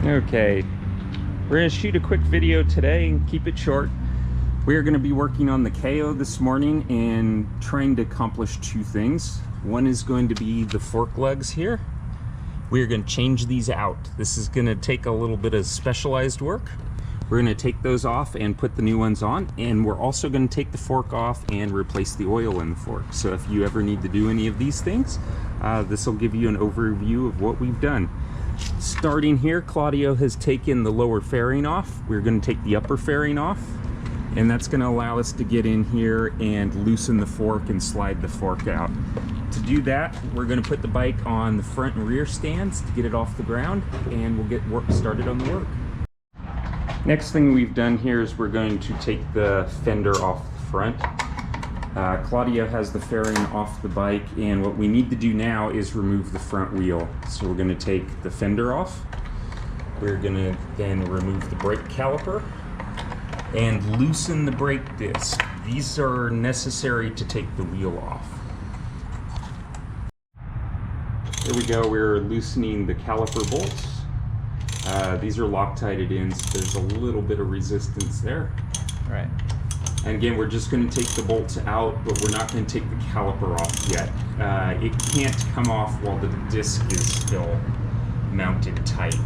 Okay, we're going to shoot a quick video today and keep it short. We are going to be working on the Kayo this morning and trying to accomplish two things. One is going to be the fork lugs here. We are going to change these out. This is going to take a little bit of specialized work. We're going to take those off and put the new ones on, and we're also going to take the fork off and replace the oil in the fork. So if you ever need to do any of these things, this will give you an overview of what we've done. Starting here, Claudio has taken the lower fairing off. We're going to take the upper fairing off, and that's going to allow us to get in here and loosen the fork and slide the fork out. To do that, we're going to put the bike on the front and rear stands to get it off the ground, and we'll get work started on the work. Next thing we've done here is we're going to take the fender off the front. Claudio has the fairing off the bike, and what we need to do now is remove the front wheel. So we're going to take the fender off. We're going to then remove the brake caliper and loosen the brake disc. These are necessary to take the wheel off. Here we go, we're loosening the caliper bolts. These are Loctited in, so there's a little bit of resistance there. Right. And again, we're just going to take the bolts out, but we're not going to take the caliper off yet. It can't come off while the disc is still mounted tight.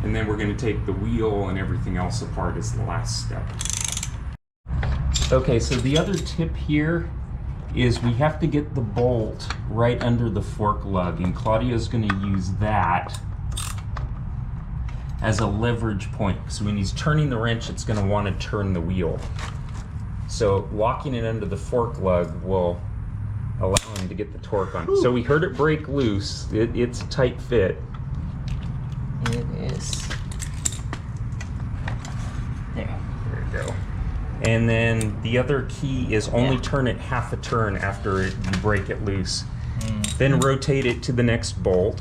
And then we're going to take the wheel and everything else apart as the last step. Okay, so the other tip here is we have to get the bolt right under the fork lug, and Claudio's going to use that as a leverage point. So when he's turning the wrench, it's going to want to turn the wheel. So locking it under the fork lug will allow him to get the torque on. So we heard it break loose. It's a tight fit. It is. There we go. And then the other key is only turn it half a turn after you break it loose. Then rotate it to the next bolt.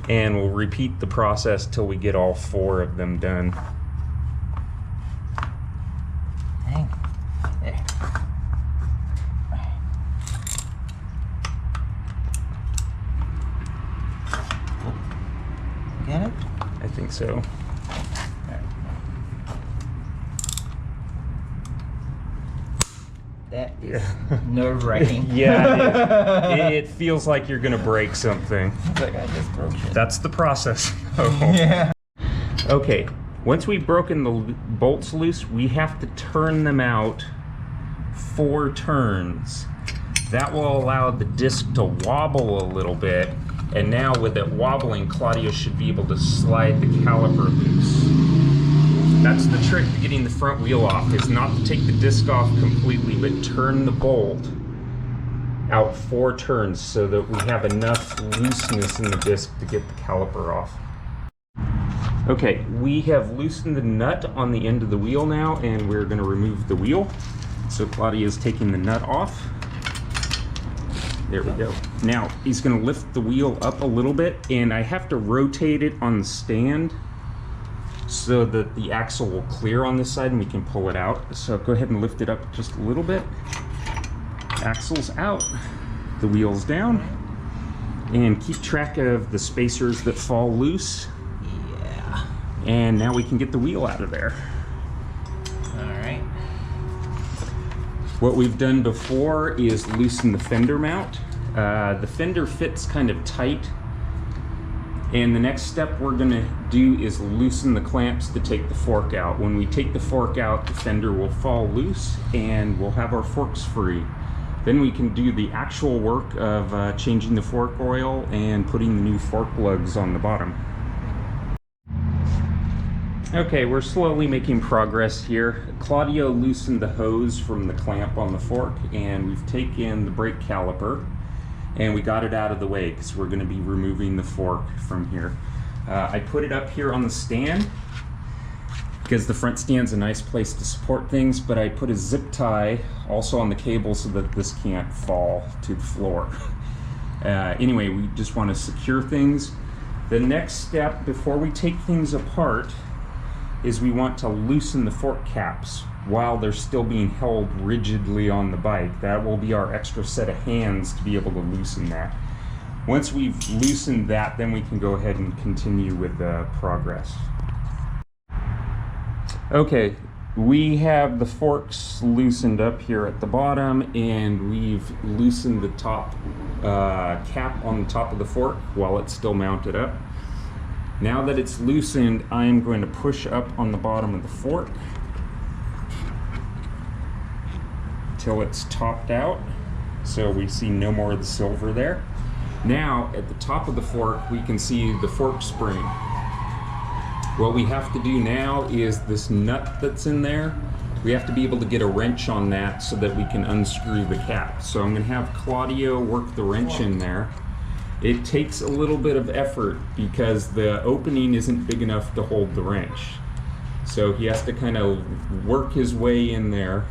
And we'll repeat the process till we get all four of them done. Hang. There. Get it? I think so. That is nerve-wracking. Yeah, it feels like you're gonna break something. It's like I just broke it. That's the process. Yeah. Okay, once we've broken the bolts loose, we have to turn them out 4 turns. That will allow the disc to wobble a little bit, and now with it wobbling, Claudio should be able to slide the caliper loose. That's the trick to getting the front wheel off, is not to take the disc off completely, but turn the bolt out 4 turns so that we have enough looseness in the disc to get the caliper off. Okay, we have loosened the nut on the end of the wheel now, and we're going to remove the wheel. So Claudio's taking the nut off. There we go. Now, he's going to lift the wheel up a little bit, and I have to rotate it on the stand so that the axle will clear on this side and we can pull it out. So go ahead and lift it up just a little bit. Axle's out, the wheel's down, and keep track of the spacers that fall loose. Yeah. And now we can get the wheel out of there. All right. What we've done before is loosen the fender mount. The fender fits kind of tight. And the next step we're going to do is loosen the clamps to take the fork out. When we take the fork out, the fender will fall loose and we'll have our forks free. Then we can do the actual work of changing the fork oil and putting the new fork lugs on the bottom. Okay, we're slowly making progress here. Claudio loosened the hose from the clamp on the fork, and we've taken the brake caliper and we got it out of the way because we're going to be removing the fork from here. I put it up here on the stand because the front stand's a nice place to support things, but I put a zip tie also on the cable so that this can't fall to the floor. Anyway, we just want to secure things. The next step before we take things apart is we want to loosen the fork caps while they're still being held rigidly on the bike. That will be our extra set of hands to be able to loosen that. Once we've loosened that, then we can go ahead and continue with progress. Okay, we have the forks loosened up here at the bottom, and we've loosened the top cap on the top of the fork while it's still mounted up. Now that it's loosened, I am going to push up on the bottom of the fork till it's topped out, so we see no more of the silver there. Now at the top of the fork we can see the fork spring. What we have to do now is this nut that's in there, we have to be able to get a wrench on that so that we can unscrew the cap. So I'm going to have Claudio work the wrench in there. It takes a little bit of effort because the opening isn't big enough to hold the wrench. So he has to kind of work his way in there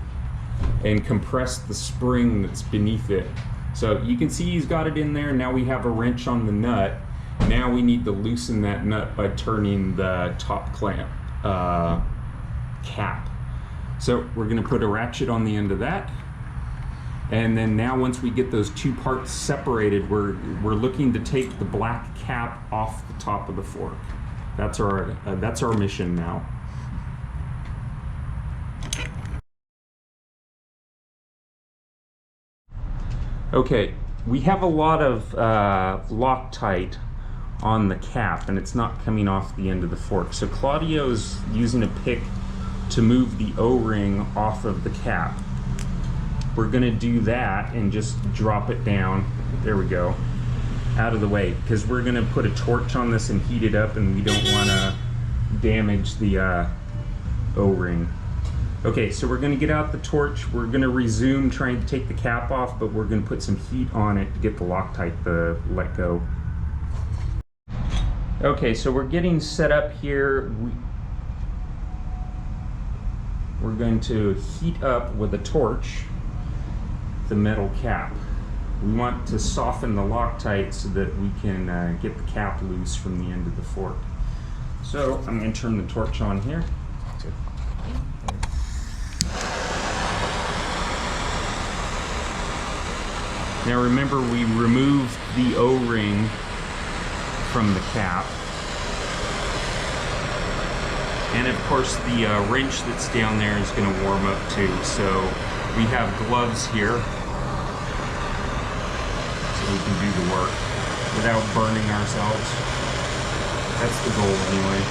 and compress the spring that's beneath it. So you can see he's got it in there. Now we have a wrench on the nut. Now we need to loosen that nut by turning the top clamp cap. So we're going to put a ratchet on the end of that. And then now once we get those two parts separated, we're looking to take the black cap off the top of the fork. That's our mission now. Okay, we have a lot of Loctite on the cap, and it's not coming off the end of the fork. So Claudio's using a pick to move the O-ring off of the cap. We're gonna do that and just drop it down. There we go. Out of the way, because we're gonna put a torch on this and heat it up, and we don't wanna damage the O-ring. Okay, so we're gonna get out the torch. We're gonna resume trying to take the cap off, but we're gonna put some heat on it to get the Loctite to let go. Okay, so we're getting set up here. We're going to heat up with a torch the metal cap. We want to soften the Loctite so that we can get the cap loose from the end of the fork. So I'm going to turn the torch on here. Now remember, we removed the O-ring from the cap. And of course the wrench that's down there is going to warm up too. So we have gloves here so we can do the work without burning ourselves. That's the goal anyway.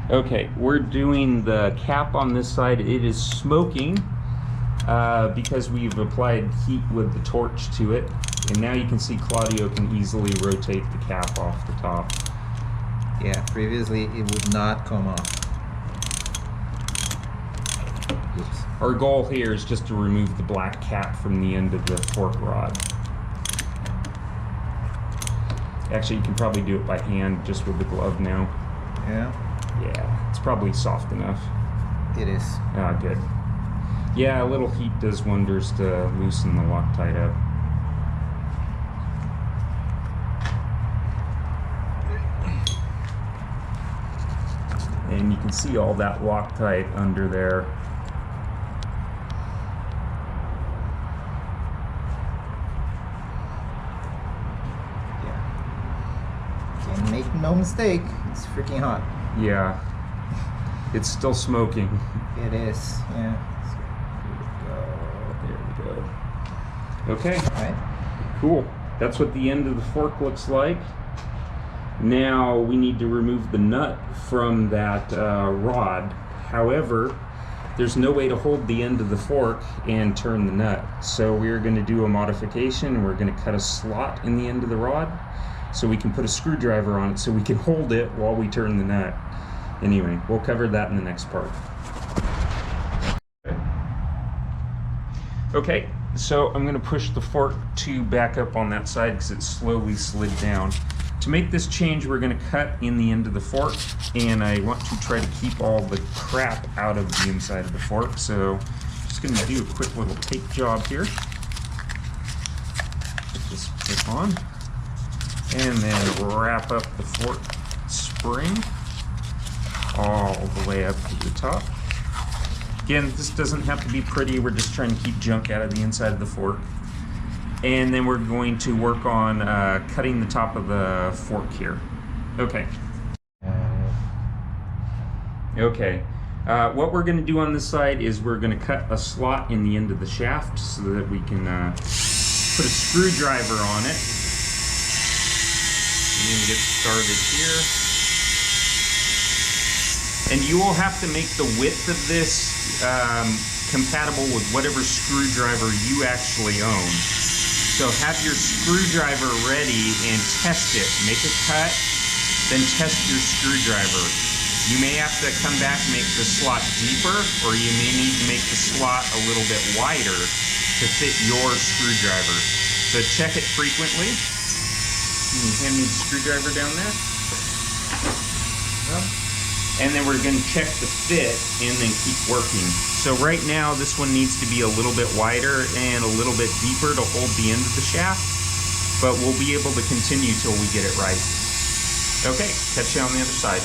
Okay, we're doing the cap on this side. It is smoking because we've applied heat with the torch to it. And now you can see Claudio can easily rotate the cap off the top. Yeah, previously it would not come off. Oops. Our goal here is just to remove the black cap from the end of the fork rod. Actually, you can probably do it by hand just with the glove now. Yeah? Yeah, it's probably soft enough. It is. Ah, good. Yeah, a little heat does wonders to loosen the Loctite up. And you can see all that Loctite under there. Yeah. Can make no mistake, it's freaking hot. Yeah. It's still smoking. It is, yeah. There we go. Okay. All right. Cool. That's what the end of the fork looks like. Now we need to remove the nut from that rod. However, there's no way to hold the end of the fork and turn the nut. So we're going to do a modification. We're going to cut a slot in the end of the rod so we can put a screwdriver on it so we can hold it while we turn the nut. Anyway, we'll cover that in the next part. Okay, so I'm going to push the fork tube back up on that side because it slowly slid down. To make this change, we're going to cut in the end of the fork, and I want to try to keep all the crap out of the inside of the fork, so I'm just going to do a quick little tape job here. Put this clip on, and then wrap up the fork spring all the way up to the top. Again, this doesn't have to be pretty. We're just trying to keep junk out of the inside of the fork. And then we're going to work on cutting the top of the fork here. Okay. Okay. What we're going to do on this side is we're going to cut a slot in the end of the shaft so that we can put a screwdriver on it. I'm going to get started here. And you will have to make the width of this compatible with whatever screwdriver you actually own. So have your screwdriver ready and test it. Make a cut, then test your screwdriver. You may have to come back and make the slot deeper, or you may need to make the slot a little bit wider to fit your screwdriver. So check it frequently. Can you hand me the screwdriver down there? Yep. And then we're going to check the fit and then keep working. So right now this one needs to be a little bit wider and a little bit deeper to hold the end of the shaft, but we'll be able to continue till we get it right. Okay, catch you on the other side.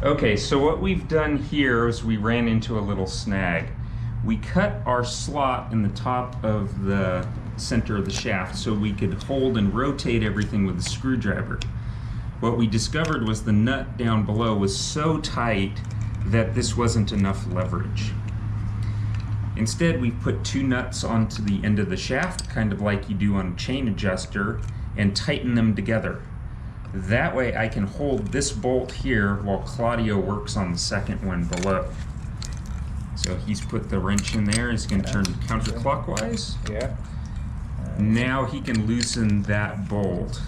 Okay, so what we've done here is we ran into a little snag. We cut our slot in the top of the center of the shaft so we could hold and rotate everything with a screwdriver. What we discovered was the nut down below was so tight that this wasn't enough leverage. Instead, we've put two nuts onto the end of the shaft, kind of like you do on a chain adjuster, and tighten them together. That way I can hold this bolt here while Claudio works on the second one below. So he's put the wrench in there, he's going to turn counterclockwise. Yeah. Now he can loosen that bolt.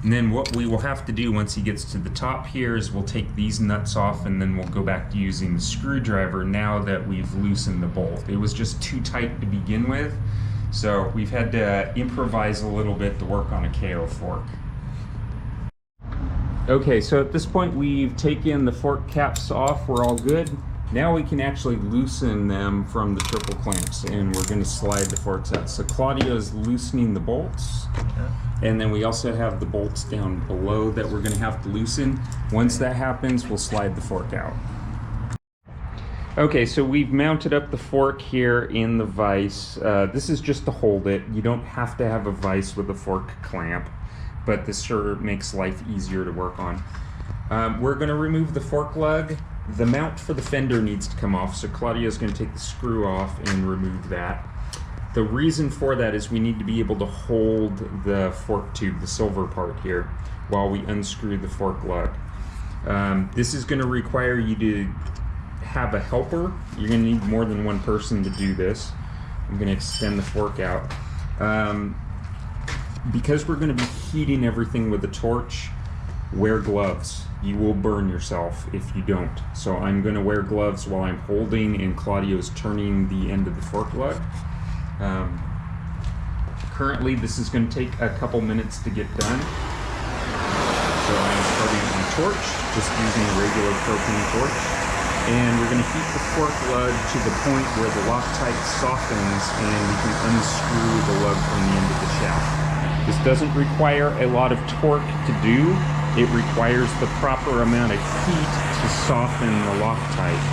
And then what we will have to do once he gets to the top here is we'll take these nuts off and then we'll go back to using the screwdriver now that we've loosened the bolt. It was just too tight to begin with, so we've had to improvise a little bit to work on a Kayo fork. Okay, so at this point we've taken the fork caps off, we're all good. Now we can actually loosen them from the triple clamps and we're going to slide the forks out. So Claudio's loosening the bolts. And then we also have the bolts down below that we're going to have to loosen. Once that happens, we'll slide the fork out. Okay, so we've mounted up the fork here in the vise. This is just to hold it. You don't have to have a vise with a fork clamp, but this sure makes life easier to work on. We're going to remove the fork lug. The mount for the fender needs to come off, so Claudio's going to take the screw off and remove that. The reason for that is we need to be able to hold the fork tube, the silver part here, while we unscrew the fork lug. This is going to require you to have a helper. You're going to need more than one person to do this. I'm going to extend the fork out. Because we're going to be heating everything with a torch, wear gloves. You will burn yourself if you don't. So I'm going to wear gloves while I'm holding and Claudio's turning the end of the fork lug. Currently this is going to take a couple minutes to get done. So I'm starting with my torch, just using a regular propane torch. And we're going to heat the fork lug to the point where the Loctite softens and we can unscrew the lug from the end of the shaft. This doesn't require a lot of torque to do. It requires the proper amount of heat to soften the Loctite.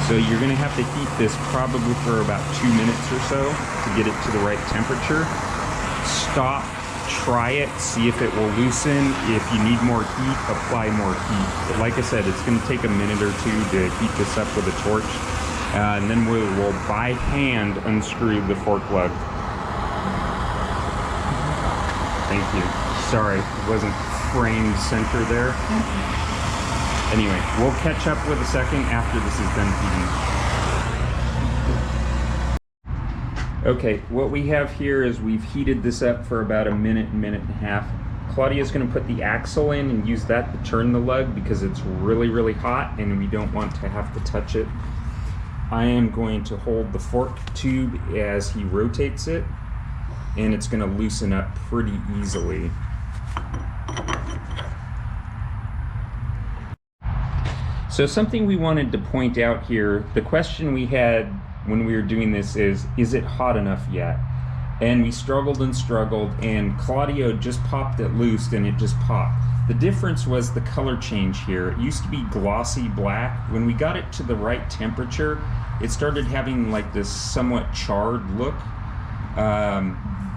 So you're going to have to heat this probably for about 2 minutes or so to get it to the right temperature. Stop, try it, see if it will loosen. If you need more heat, apply more heat. But like I said, it's going to take a minute or two to heat this up with a torch. And then we will by hand unscrew the fork lug. Thank you. Sorry, it wasn't framed center there. Anyway, we'll catch up with a second after this is done heating. Okay, what we have here is we've heated this up for about a minute, minute and a half. Claudio's going to put the axle in and use that to turn the lug because it's really, really hot and we don't want to have to touch it. I am going to hold the fork tube as he rotates it, and it's going to loosen up pretty easily. So something we wanted to point out here, the question we had when we were doing this is it hot enough yet? And we struggled and struggled, and Claudio just popped it loose and it just popped. The difference was the color change here. It used to be glossy black. When we got it to the right temperature, it started having like this somewhat charred look.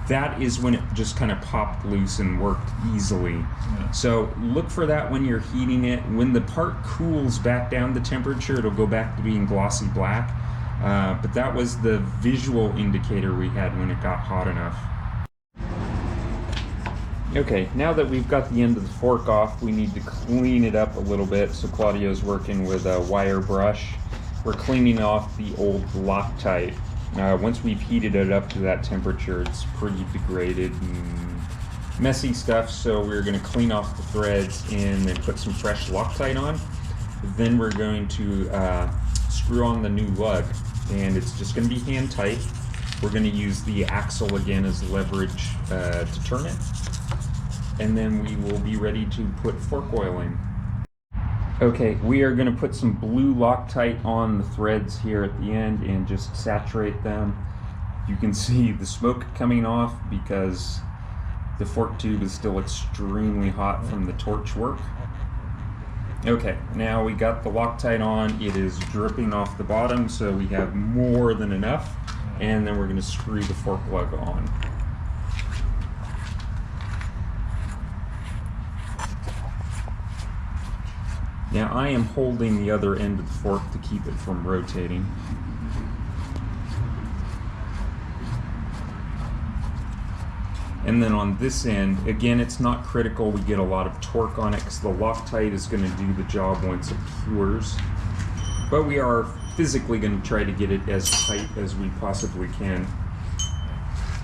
That is when it just kind of popped loose and worked easily. Yeah. So look for that when you're heating it. When the part cools back down the temperature, it'll go back to being glossy black. But that was the visual indicator we had when it got hot enough. Okay, now that we've got the end of the fork off, we need to clean it up a little bit. So Claudio's working with a wire brush. We're cleaning off the old Loctite. Once we've heated it up to that temperature, it's pretty degraded and messy stuff, so we're going to clean off the threads and then put some fresh Loctite on. Then we're going to screw on the new lug, and it's just going to be hand tight. We're going to use the axle again as leverage to turn it, and then we will be ready to put fork oil in. Okay, we are going to put some blue Loctite on the threads here at the end and just saturate them. You can see the smoke coming off because the fork tube is still extremely hot from the torch work. Okay, now we got the Loctite on. It is dripping off the bottom, so we have more than enough. And then we're going to screw the fork lug on. Now I am holding the other end of the fork to keep it from rotating. And then on this end, again, it's not critical we get a lot of torque on it because the Loctite is going to do the job once it cures. But we are physically going to try to get it as tight as we possibly can.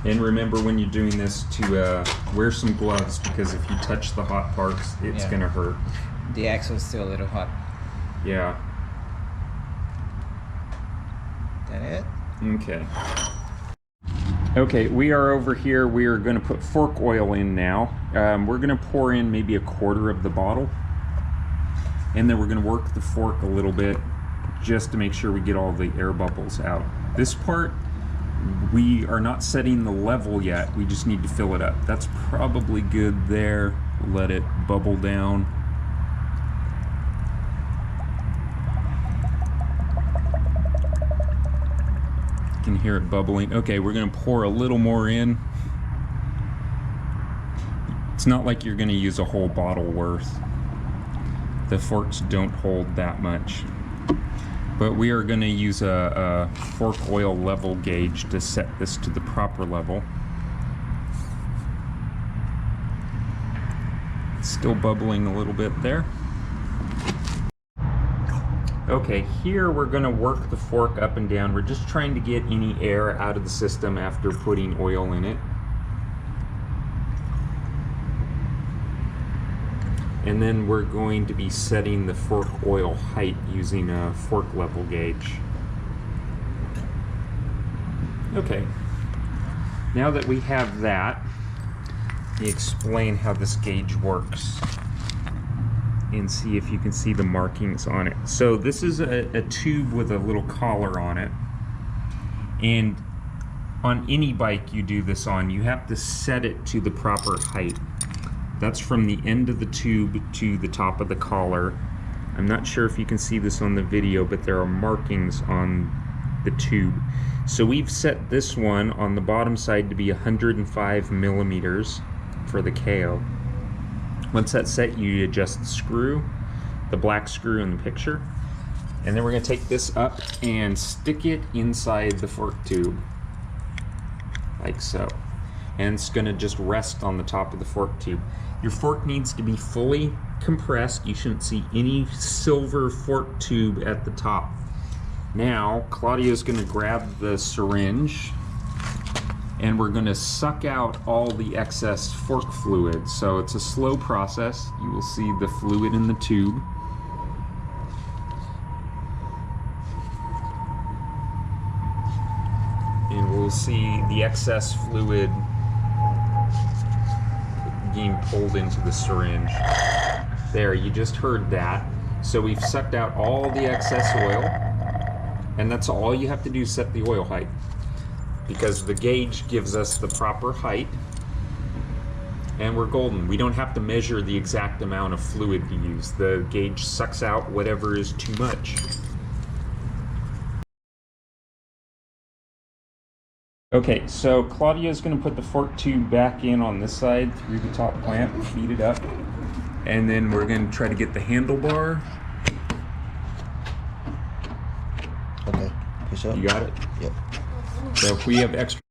And remember when you're doing this to wear some gloves, because if you touch the hot parts, it's going to hurt. The axle is still a little hot. Yeah. That it? Okay. Okay, we are over here. We are going to put fork oil in now. We're going to pour in maybe 1/4 of the bottle. And then we're going to work the fork a little bit just to make sure we get all the air bubbles out. This part, we are not setting the level yet. We just need to fill it up. That's probably good there. Let it bubble down. You can hear it bubbling. Okay, we're going to pour a little more in. It's not like you're going to use a whole bottle worth. The forks don't hold that much. But we are going to use a fork oil level gauge to set this to the proper level. It's still bubbling a little bit there. Okay, here we're going to work the fork up and down. We're just trying to get any air out of the system after putting oil in it. And then we're going to be setting the fork oil height using a fork level gauge. Okay, now that we have that, let me explain how this gauge works and see if you can see the markings on it. So this is a tube with a little collar on it, and on any bike you do this on, you have to set it to the proper height. That's from the end of the tube to the top of the collar. I'm not sure if you can see this on the video, but there are markings on the tube. So we've set this one on the bottom side to be 105 millimeters for the Kayo. Once that's set, you adjust the screw, the black screw in the picture, and then we're going to take this up and stick it inside the fork tube, like so. And it's going to just rest on the top of the fork tube. Your fork needs to be fully compressed. You shouldn't see any silver fork tube at the top. Now, Claudio's going to grab the syringe, and we're going to suck out all the excess fork fluid. So it's a slow process. You will see the fluid in the tube. And we'll see the excess fluid being pulled into the syringe. There, you just heard that. So we've sucked out all the excess oil, and that's all you have to do, set the oil height, because the gauge gives us the proper height. and we're golden. We don't have to measure the exact amount of fluid we use. The gauge sucks out whatever is too much. Okay, so Claudio's going to put the fork tube back in on this side through the top clamp, feed it up, and then we're going to try to get the handlebar. Okay, push up. You got it? Yep. So if we have extra...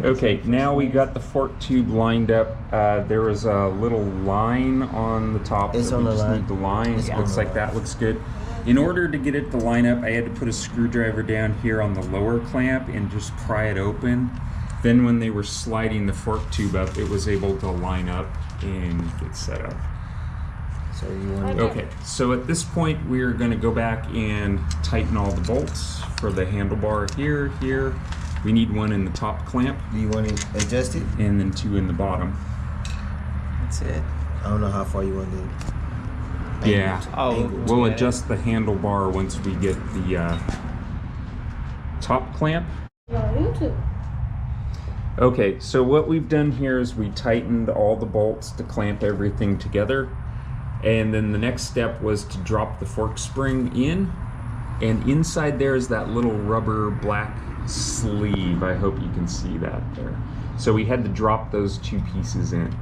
Okay, now we got the fork tube lined up. There was a little line on the top. It's that on we the just line. need the line. It's It on looks the like line. that looks good. In order to get it to line up, I had to put a screwdriver down here on the lower clamp and just pry it open. Then when they were sliding the fork tube up, it was able to line up and get set up. So you want Okay, so at this point, we're going to go back and tighten all the bolts for the handlebar here, here. We need one in the top clamp, Do you want to adjust it? and then two in the bottom. That's it. I don't know how far you want to. Yeah, Angled. we'll adjust the handlebar once we get the top clamp. Okay, so what we've done here is we tightened all the bolts to clamp everything together. And then the next step was to drop the fork spring in. And inside there is that little rubber black sleeve. I hope you can see that there. So we had to drop those two pieces in.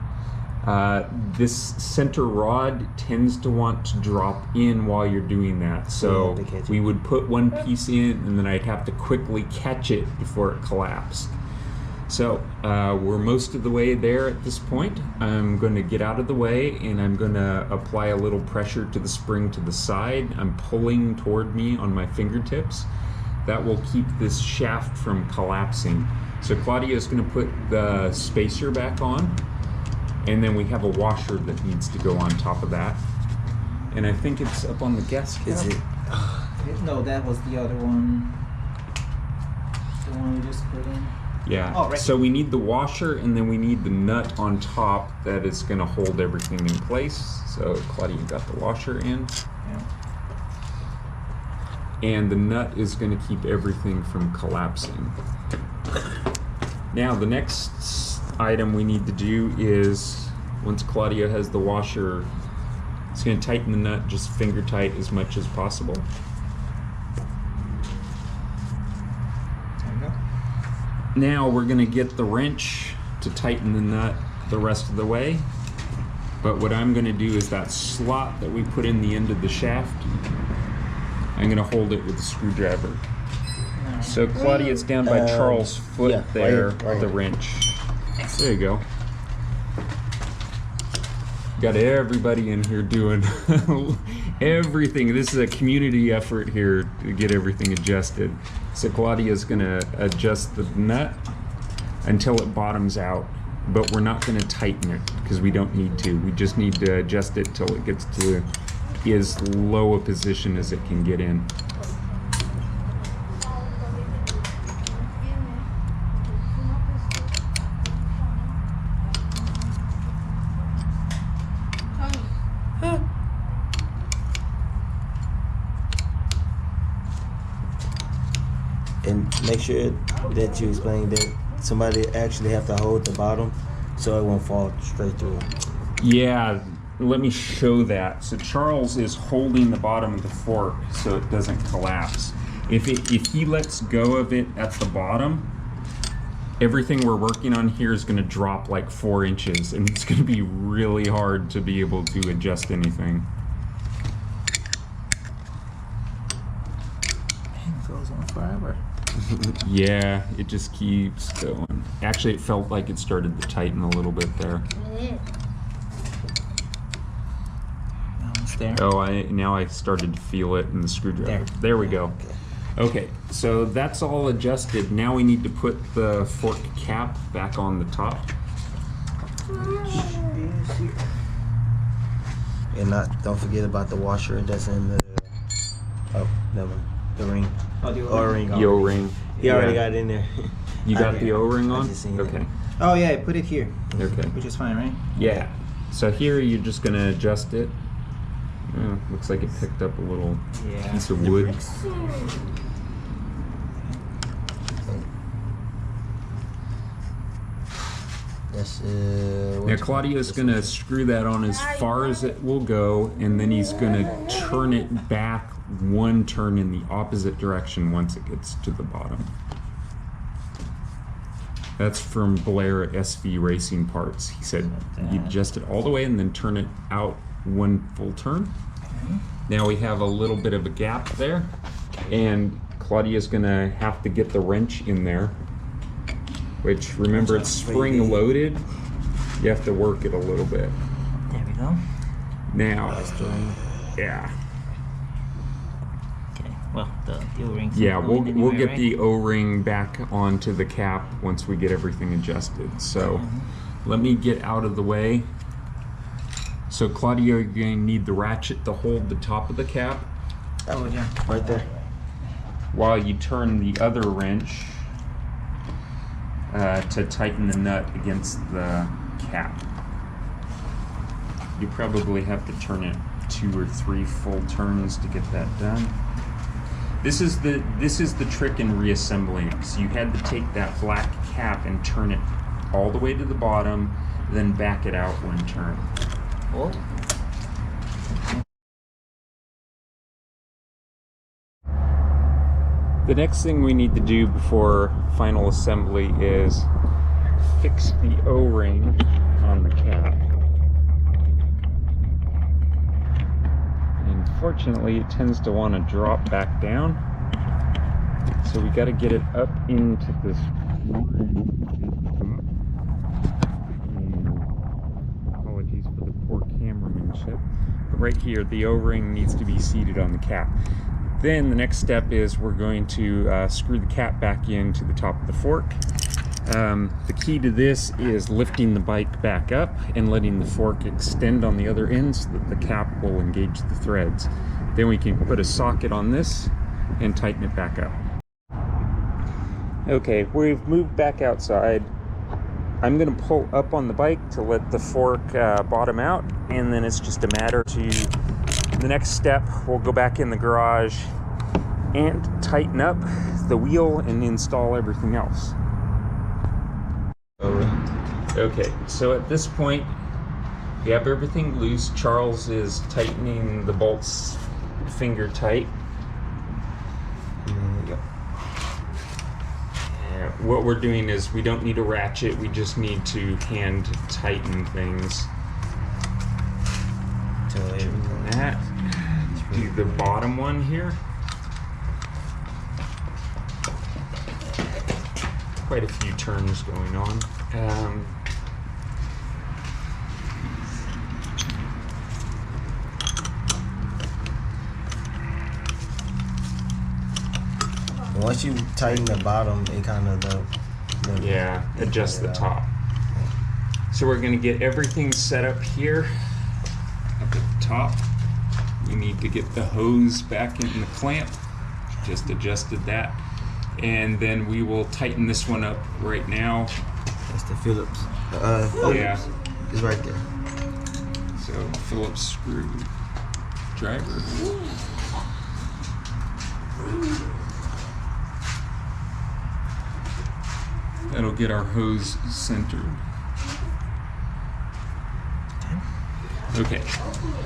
This center rod tends to want to drop in while you're doing that. So we would put one piece in and then I'd have to quickly catch it before it collapsed. So we're most of the way there at this point. I'm going to get out of the way and I'm going to apply a little pressure to the spring to the side. I'm pulling toward me on my fingertips. That will keep this shaft from collapsing. So Claudio is going to put the spacer back on, and then we have a washer that needs to go on top of that. And I think it's up on the gas cap. Is it? No, that was the other one. The one we just put in. Yeah, Oh, right. So we need the washer and then we need the nut on top that is going to hold everything in place. So Claudia got the washer in. Yeah. And the nut is going to keep everything from collapsing. Now the next item we need to do is, once Claudia has the washer, it's going to tighten the nut just finger tight as much as possible. Now we're going to get the wrench to tighten the nut the rest of the way. But what I'm going to do is that slot that we put in the end of the shaft, I'm going to hold it with a screwdriver. So Claudia's down by Charles' foot yeah, there, right here. the wrench. There you go. Got everybody in here doing everything. This is a community effort here to get everything adjusted. So Claudia's gonna adjust the nut until it bottoms out, but we're not gonna tighten it because we don't need to. We just need to adjust it till it gets to as low a position as it can get in. And make sure that you explain that somebody actually have to hold the bottom so it won't fall straight through. Yeah, let me show that. So Charles is holding the bottom of the fork so it doesn't collapse. If he lets go of it at the bottom, everything we're working on here is going to drop like 4 inches, and it's going to be really hard to be able to adjust anything. It goes on forever. Yeah, it just keeps going. Actually, it felt like it started to tighten a little bit there. Almost there. Oh, now I started to feel it in the screwdriver. There we go. Okay, so that's all adjusted. Now we need to put the fork cap back on the top. And don't forget about the washer that's in the, oh, never mind, the ring. Oh, the O-ring. The O-ring. He already Yeah. got it in there. You got the O-ring on? just seen it. Okay. Oh yeah, put it here, Okay. which is fine, right? Yeah. So here you're just gonna adjust it. Looks like it picked up a little Yeah. piece of wood. That's Now Claudio's gonna screw that on as far as it will go, and then he's gonna turn it back one turn in the opposite direction once it gets to the bottom. That's from Blair at SV Racing Parts. He said you adjust it all the way and then turn it out one full turn. Now we have a little bit of a gap there, and Claudia's gonna have to get the wrench in there, which, remember, it's spring loaded. You have to work it a little bit. There we go. Now, yeah. Okay, well, the O-rings. Yeah, we'll get the O-ring back onto the cap once we get everything adjusted. So let me get out of the way. So Claudio, you're going to need the ratchet to hold the top of the cap. Oh, yeah. right there. While you turn the other wrench to tighten the nut against the cap. You probably have to turn it 2 or 3 full turns to get that done. This is the trick in reassembling. So you had to take that black cap and turn it all the way to the bottom, then back it out one turn. Oh. The next thing we need to do before final assembly is fix the O-ring on the cap. Unfortunately, it tends to want to drop back down, so we got to get it up into this apologies for the poor cameramanship, but right here the O-ring needs to be seated on the cap. Then the next step is we're going to screw the cap back into the top of the fork. The key to this is lifting the bike back up and letting the fork extend on the other end so that the cap will engage the threads. Then we can put a socket on this and tighten it back up. Okay, we've moved back outside. I'm going to pull up on the bike to let the fork bottom out, and then it's just a matter to the next step. We'll go back in the garage and tighten up the wheel and install everything else. Okay, so at this point we have everything loose. Charles is tightening the bolts finger tight. What we're doing is we don't need a ratchet, we just need to hand tighten things. That. Do the bottom one here. Quite a few turns going on. Once you tighten the bottom, it kind of adjust the top. So we're going to get everything set up here up at the top. We need to get the hose back in the clamp. Just adjusted that. And then we will tighten this one up right now. That's the Phillips. Yeah. It's right there. So Phillips screw driver. That'll get our hose centered. Okay,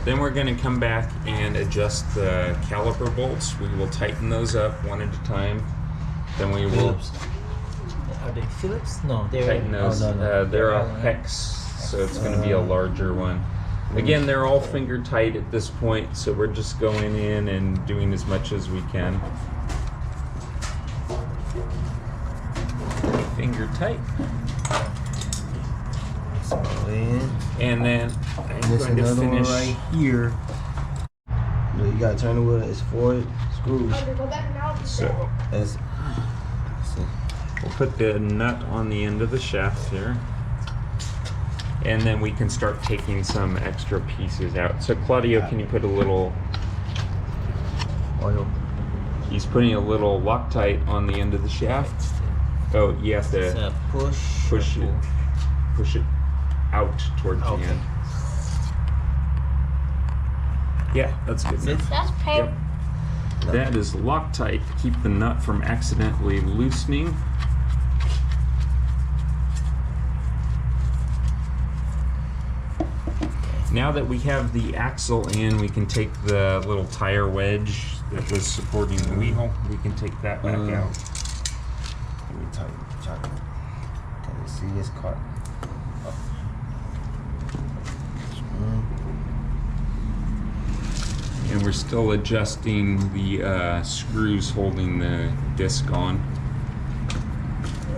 then we're going to come back and adjust the caliper bolts. We will tighten those up one at a time. Then we will Are they Phillips? No, they're tighten those. They're a hex, so it's going to be a larger one. Again, they're all finger tight at this point, so we're just going in and doing as much as we can. Finger tight. And then I'm going to finish right here. You gotta turn the wheel. It's 4 screws. So we'll put the nut on the end of the shaft here, and then we can start taking some extra pieces out. So Claudio, can you put a little oil? He's putting a little Loctite on the end of the shaft. Oh, you have to push it out towards the end. Yeah, that's good enough. That's paper. Yep. That is Loctite to keep the nut from accidentally loosening. Now that we have the axle in, we can take the little tire wedge that was supporting the wheel. We can take that back out. Let me tighten. Can you see this Kart? And we're still adjusting the screws holding the disc on.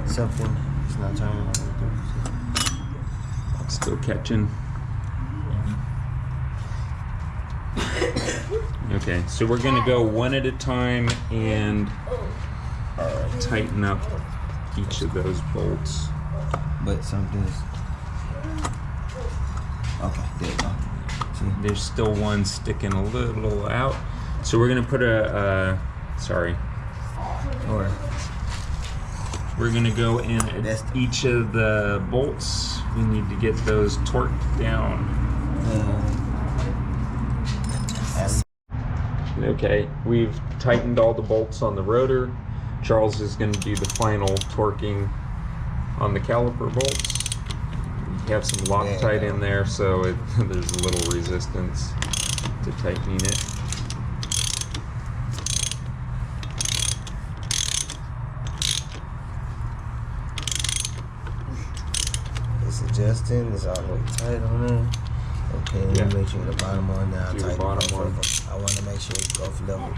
Something. It's not turning. Still catching. Okay, so we're gonna go one at a time and tighten up each of those bolts. But something's okay. There you go. See? There's still one sticking a little out. So we're gonna put we're gonna go in at each of the bolts. We need to get those torqued down. Okay, we've tightened all the bolts on the rotor. Charles is going to do the final torquing on the caliper bolts. We have some Loctite in there, so there's a little resistance to tightening it. It's adjusting. It's all the way tight on there. Okay, let me make sure the bottom one now. Do the bottom one. I want to make sure it's both level.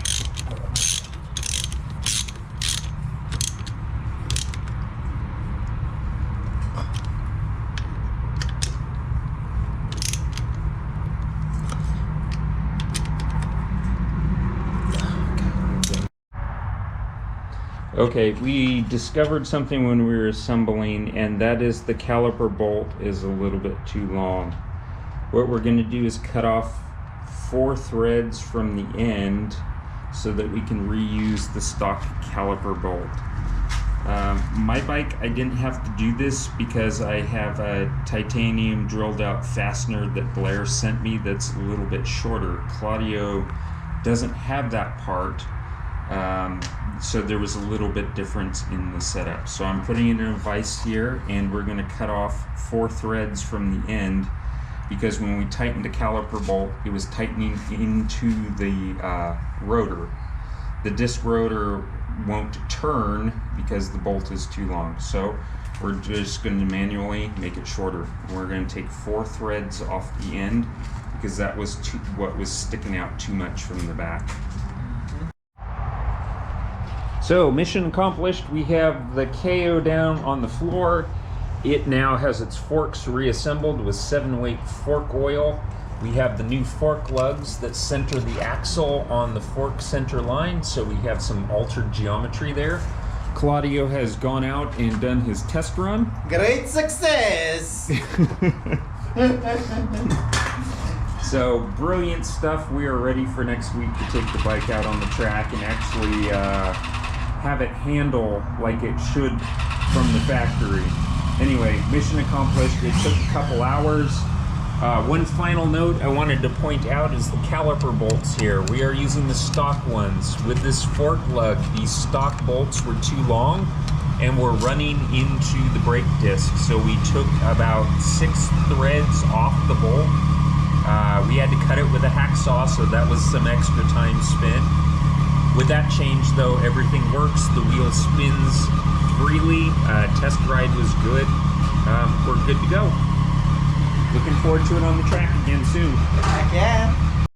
Okay, we discovered something when we were assembling, and that is the caliper bolt is a little bit too long. What we're going to do is cut off 4 threads from the end so that we can reuse the stock caliper bolt. My bike, I didn't have to do this because I have a titanium drilled out fastener that Blair sent me that's a little bit shorter. Claudio doesn't have that part, so there was a little bit difference in the setup. So I'm putting it in a vise here, and we're going to cut off 4 threads from the end, because when we tightened the caliper bolt, it was tightening into the rotor. The disc rotor won't turn because the bolt is too long. So we're just going to manually make it shorter. We're going to take 4 threads off the end because that was what was sticking out too much from the back. So mission accomplished. We have the Kayo down on the floor. It now has its forks reassembled with 7-weight fork oil. We have the new fork lugs that center the axle on the fork center line, so we have some altered geometry there. Claudio has gone out and done his test run. Great success! So brilliant stuff. We are ready for next week to take the bike out on the track and actually have it handle like it should from the factory. Anyway, mission accomplished. It took a couple hours. One final note I wanted to point out is the caliper bolts here. We are using the stock ones. With this fork lug, these stock bolts were too long and were running into the brake disc. So we took about 6 threads off the bolt. We had to cut it with a hacksaw, so that was some extra time spent. With that change though, everything works. The wheel spins freely. Test ride was good. We're good to go. Looking forward to it on the track again soon. Heck yeah.